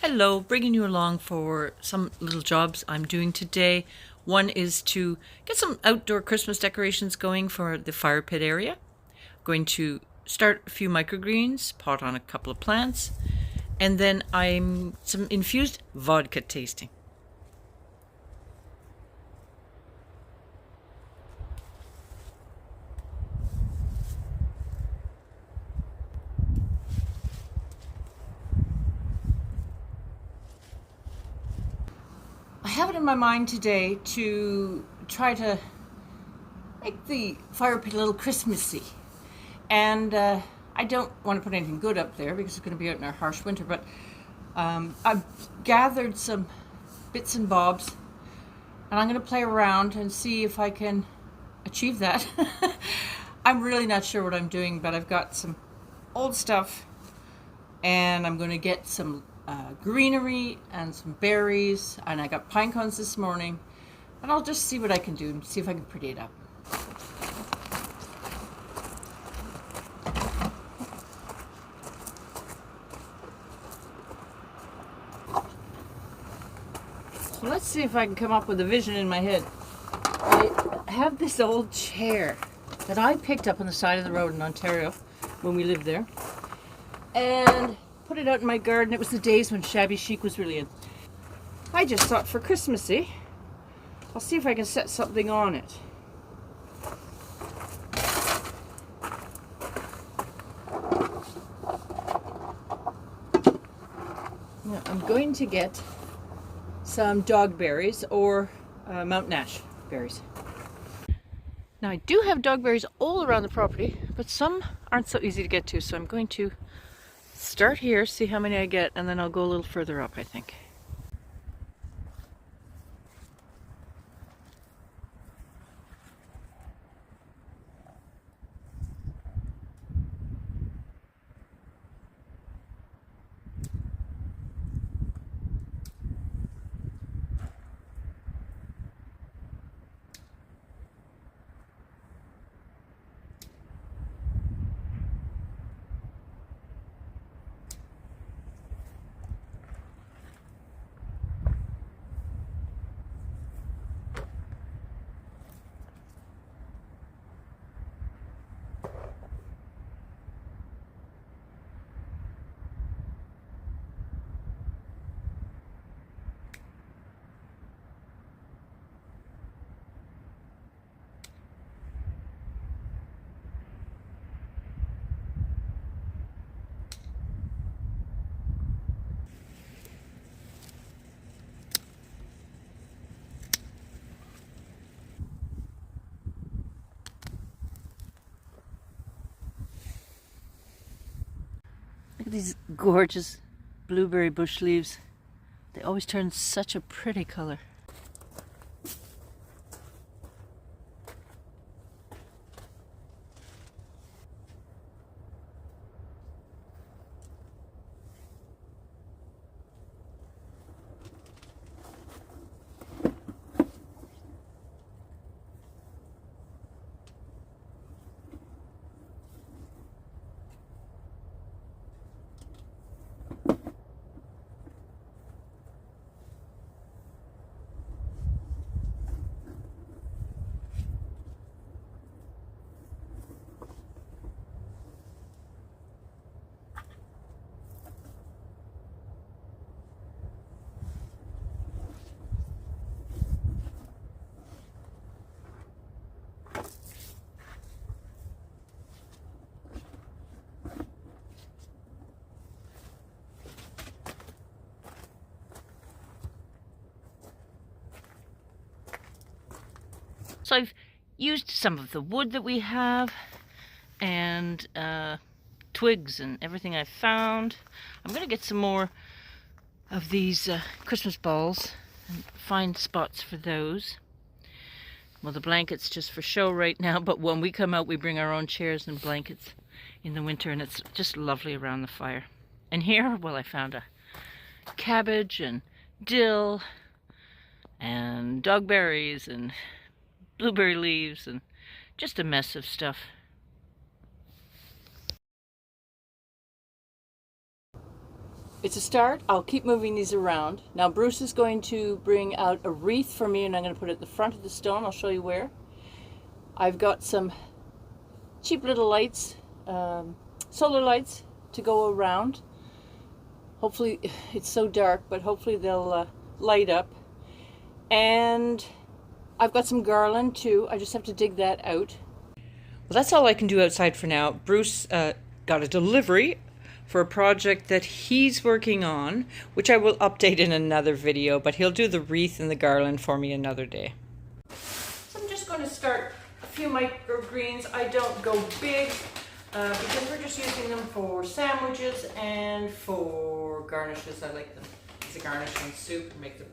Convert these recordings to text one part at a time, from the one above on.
Hello, bringing you along for some little jobs I'm doing today. One is to get some outdoor Christmas decorations going for the fire pit area. I'm going to start a few microgreens, pot on a couple of plants, and then I'm some infused vodka tasting. I have it in my mind today to try to make the fire pit a little Christmassy. And I don't want to put anything good up there because it's going to be out in our harsh winter, but I've gathered some bits and bobs and I'm going to play around and see if I can achieve that. I'm really not sure what I'm doing, but I've got some old stuff and I'm going to get some greenery and some berries, and I got pine cones this morning, and I'll just see what I can do and see if I can pretty it up. So let's see if I can come up with a vision in my head. I have this old chair that I picked up on the side of the road in Ontario when we lived there, and put it out in my garden. It was the days when shabby chic was really in. I just thought for Christmassy, I'll see if I can set something on it. Now, I'm going to get some dog berries or mountain ash berries. Now I do have dog berries all around the property, but some aren't so easy to get to, so I'm going to start here, see how many I get, and then I'll go a little further up, I think. Look at these gorgeous blueberry bush leaves. They always turn such a pretty color. So I've used some of the wood that we have and twigs and everything I found. I'm going to get some more of these Christmas balls and find spots for those. Well, the blanket's just for show right now, but when we come out we bring our own chairs and blankets in the winter, and it's just lovely around the fire. And here, well, I found a cabbage and dill and dogberries and blueberry leaves and just a mess of stuff. it's a start. I'll keep moving these around. Now Bruce is going to bring out a wreath for me, and I'm going to put it at the front of the stone. I'll show you where. I've got some cheap little lights, solar lights, to go around. Hopefully, it's so dark, but hopefully they'll light up. And I've got some garland too. I just have to dig that out. Well, that's all I can do outside for now. Bruce got a delivery for a project that he's working on, which I will update in another video, but he'll do the wreath and the garland for me another day. So I'm just going to start a few microgreens. I don't go big because we're just using them for sandwiches and for garnishes. I like them as a garnish in soup and make the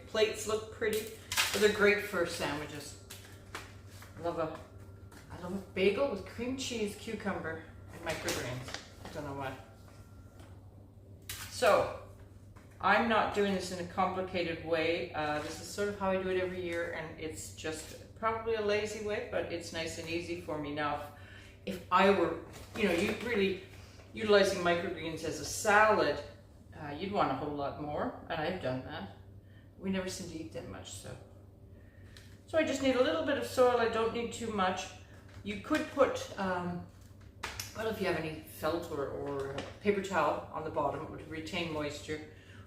plates look pretty, but they're great for sandwiches. I love a bagel with cream cheese, cucumber, and microgreens. I don't know why. So, I'm not doing this in a complicated way. This is sort of how I do it every year, and it's just probably a lazy way, but it's nice and easy for me. Now, if I were, you really utilizing microgreens as a salad, you'd want a whole lot more, and I've done that. We never seem to eat that much, so I just need a little bit of soil. I don't need too much. You could put, well, if you have any felt or paper towel on the bottom, it would retain moisture.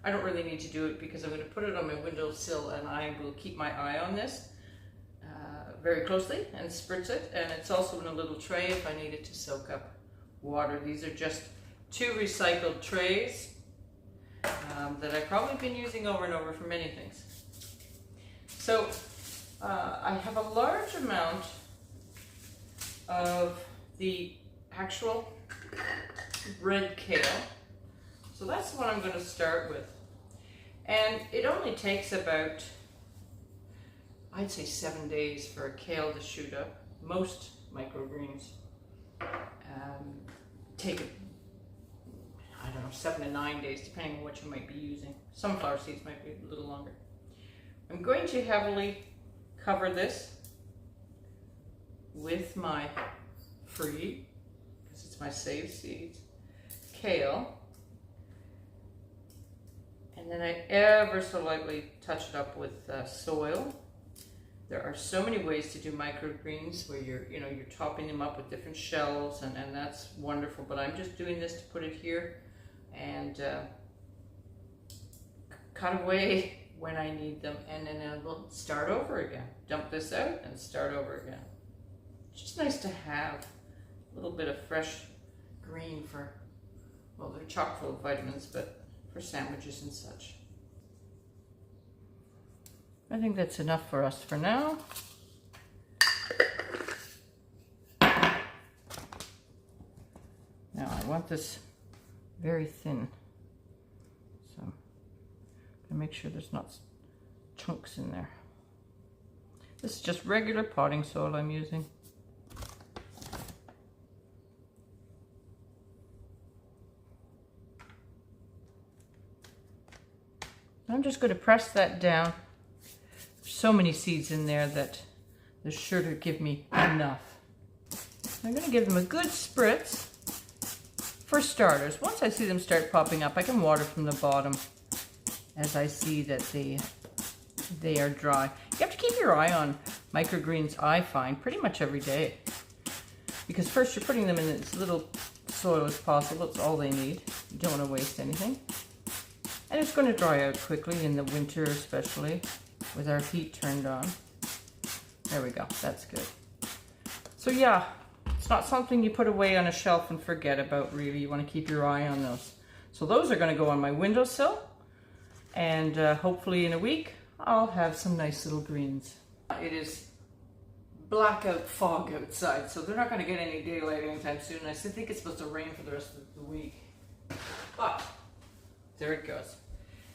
I don't really need to do it because I'm going to put it on my windowsill, and I will keep my eye on this very closely and spritz it. And it's also in a little tray if I need it to soak up water. These are just 2 recycled trays that I've probably been using over and over for many things. So I have a large amount of the actual red kale. So that's what I'm going to start with. And it only takes about, I'd say 7 days for a kale to shoot up. Most microgreens take, I don't know, 7 to 9 days, depending on what you might be using. Sunflower seeds might be a little longer. I'm going to heavily cover this with my free, because it's my saved seeds, kale. And then I ever so lightly touch it up with soil. There are so many ways to do microgreens where you're topping them up with different shells, and that's wonderful. But I'm just doing this to put it here and cut away when I need them, and then I will start over again. Dump this out and start over again. It's just nice to have a little bit of fresh green for, well, they're chock full of vitamins, but for sandwiches and such. I think that's enough for us for now. Now I want this very thin, so I'm gonna make sure there's not chunks in there. This is just regular potting soil I'm using. I'm just going to press that down. There's so many seeds in there that they're sure to give me enough. I'm going to give them a good spritz for starters. Once I see them start popping up, I can water from the bottom as I see that they are dry. You have to keep your eye on microgreens, I find, pretty much every day. Because first you're putting them in as little soil as possible. It's all they need. You don't want to waste anything. And it's going to dry out quickly in the winter, especially with our heat turned on. There we go, that's good. So yeah, it's not something you put away on a shelf and forget about, really. You want to keep your eye on those. So those are going to go on my windowsill, and hopefully in a week I'll have some nice little greens. It is blackout fog outside, so they're not going to get any daylight anytime soon. I still think it's supposed to rain for the rest of the week. But there it goes.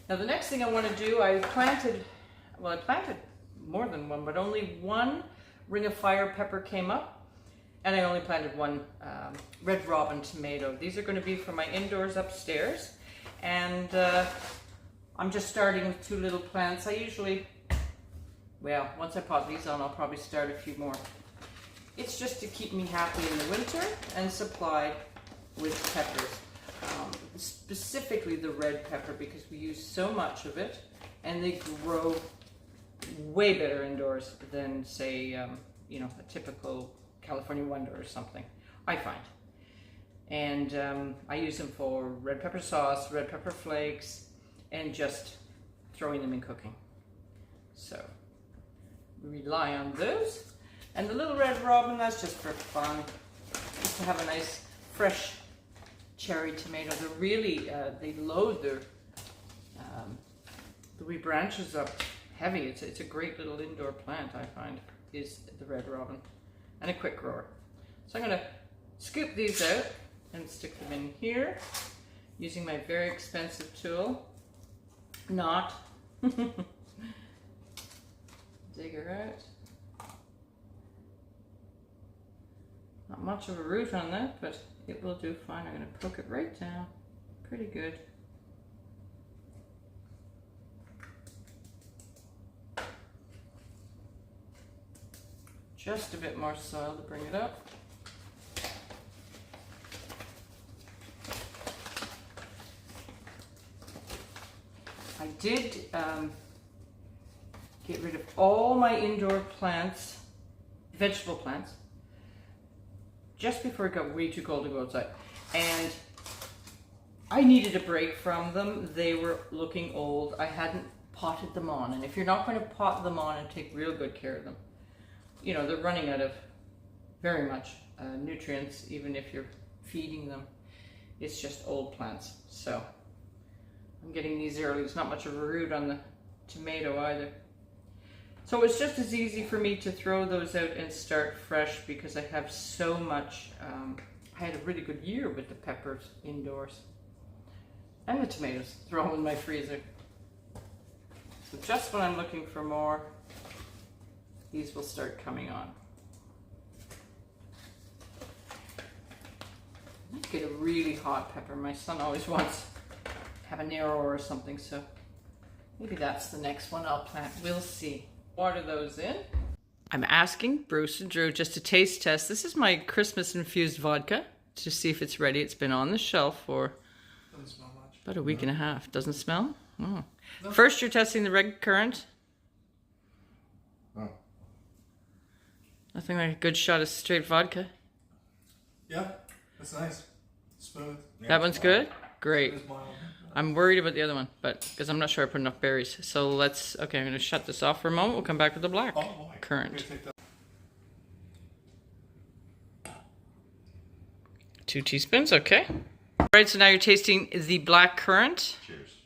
Now the next thing I want to do, I planted more than one, but only one ring of fire pepper came up, and I only planted one red robin tomato. These are going to be for my indoors upstairs, and I'm just starting with 2 little plants. I usually, well, once I pot these on, I'll probably start a few more. It's just to keep me happy in the winter and supplied with peppers. specifically the red pepper because we use so much of it, and they grow way better indoors than, say, you know, a typical California Wonder or something, I find. And I use them for red pepper sauce, red pepper flakes, and just throwing them in cooking. So we rely on those. And the little red robin, that's just for fun, just to have a nice fresh cherry tomato. They're really, they load their the wee branches up heavy. It's a great little indoor plant, I find, is the red robin, and a quick grower. So I'm going to scoop these out and stick them in here using my very expensive tool. Not. Dig her out. Not much of a root on that, but it will do fine. I'm going to poke it right down. Pretty good. Just a bit more soil to bring it up. I did get rid of all my indoor plants, vegetable plants, just before it got way too cold to go outside. And I needed a break from them. They were looking old. I hadn't potted them on. And if you're not going to pot them on and take real good care of them, you know, they're running out of very much nutrients, even if you're feeding them. It's just old plants. So I'm getting these early. There's not much of a root on the tomato either. So it's just as easy for me to throw those out and start fresh because I have so much. I had a really good year with the peppers indoors. And the tomatoes, throw them in my freezer. So just when I'm looking for more, these will start coming on. Let's get a really hot pepper. My son always wants habanero or something, so maybe that's the next one I'll plant. We'll see. Water those in. I'm asking Bruce and Drew just to taste test. This is my Christmas infused vodka to see if it's ready. It's been on the shelf for about a week and a half. Doesn't smell? Oh. No. First, you're testing the red currant. Oh. Nothing like a good shot of straight vodka. Yeah, that's nice. Smooth. That one's good? Great. I'm worried about the other one, but because I'm not sure I put enough berries. So let's, okay, I'm going to shut this off for a moment. We'll come back with the black currant. 2 teaspoons, okay. All right, so now you're tasting the black currant. Cheers.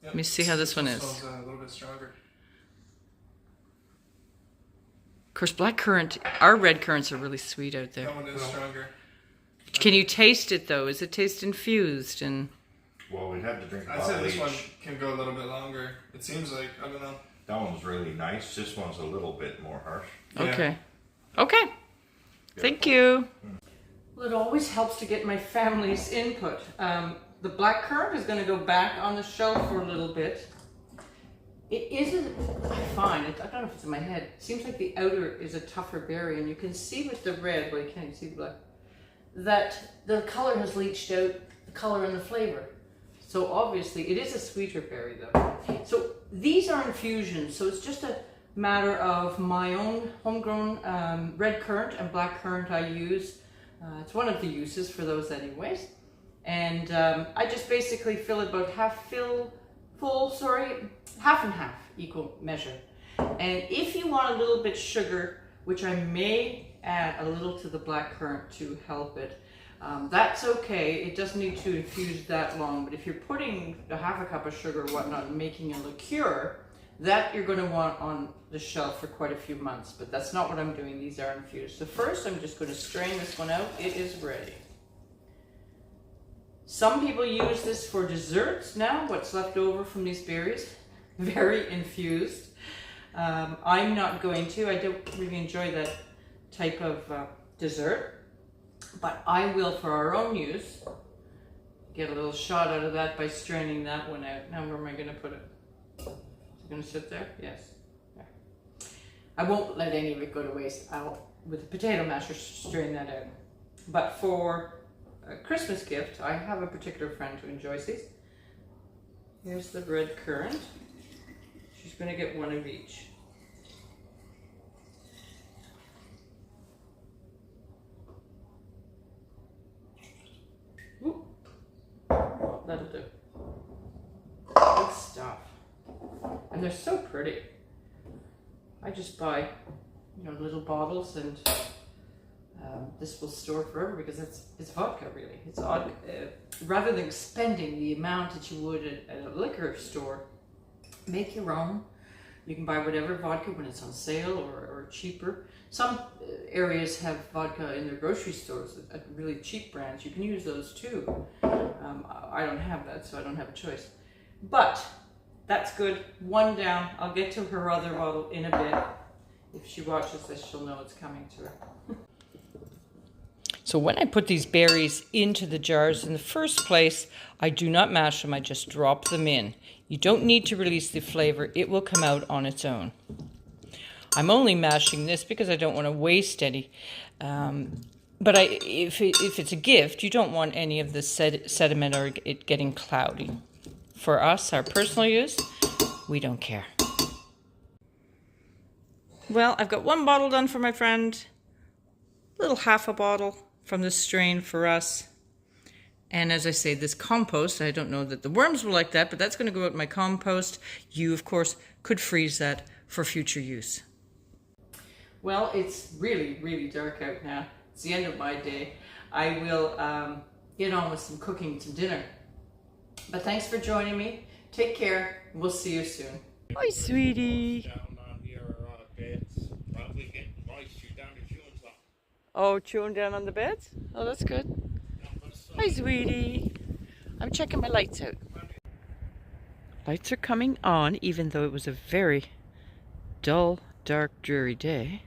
Yep. Let me see how this one is. Smells a little bit stronger. Of course, black currant, our red currants are really sweet out there. That one is stronger. Can you taste it though? Is it taste infused? And well, we'd have to drink I'd say this one can go a little bit longer. It seems like, I don't know. That one's really nice. This one's a little bit more harsh. okay. Okay. Thank you. Well, it always helps to get my family's input. The black currant is going to go back on the shelf for a little bit. It isn't, I find, I don't know if it's in my head, it seems like the outer is a tougher berry, and you can see with the red, well you can't see the black, that the color has leached out the color and the flavor. So obviously it is a sweeter berry though. So these are infusions, so it's just a matter of my own homegrown red currant and black currant I use. It's one of the uses for those anyways. And I just basically fill it about half and half, equal measure. And if you want a little bit sugar, which I may add a little to the black currant to help it, that's okay. It doesn't need to infuse that long, but if you're putting a half a cup of sugar or whatnot and making a liqueur, that you're going to want on the shelf for quite a few months, but that's not what I'm doing. These are infused. So first I'm just going to strain this one out. It is ready. Some people use this for desserts now, what's left over from these berries. Very infused. I'm not going to. I don't really enjoy that type of dessert, but I will for our own use. Get a little shot out of that by straining that one out. Now where am I going to put it? Is it going to sit there? Yes. There. I won't let any of it go to waste. I'll, with the potato masher, strain that out. But for a Christmas gift. I have a particular friend who enjoys these. Here's the red currant. She's going to get one of each. Ooh. That'll do. Good stuff. And they're so pretty. I just buy, little bottles, and this will store forever because it's vodka, really. It's odd. Rather than spending the amount that you would at a liquor store, make your own. You can buy whatever vodka when it's on sale or cheaper. Some areas have vodka in their grocery stores at really cheap brands. You can use those too. I don't have that, so I don't have a choice. But that's good. One down. I'll get to her other bottle in a bit. If she watches this, she'll know it's coming to her. So when I put these berries into the jars in the first place, I do not mash them. I just drop them in. You don't need to release the flavor. It will come out on its own. I'm only mashing this because I don't want to waste any. But if it's a gift, you don't want any of the sediment or it getting cloudy. For us, our personal use, we don't care. Well, I've got one bottle done for my friend, a little half a bottle from this strain for us. And as I say, this compost, I don't know that the worms will like that, but that's going to go out in my compost. You, of course, could freeze that for future use. Well, it's really, really dark out now. It's the end of my day. I will get on with some cooking, some dinner. But thanks for joining me. Take care. We'll see you soon. Hi, sweetie. Down on your beds, probably getting moisture down the shoes off. Oh, chewing down on the beds? Oh, that's good. Hi, sweetie. I'm checking my lights out. Lights are coming on, even though it was a very dull, dark, dreary day.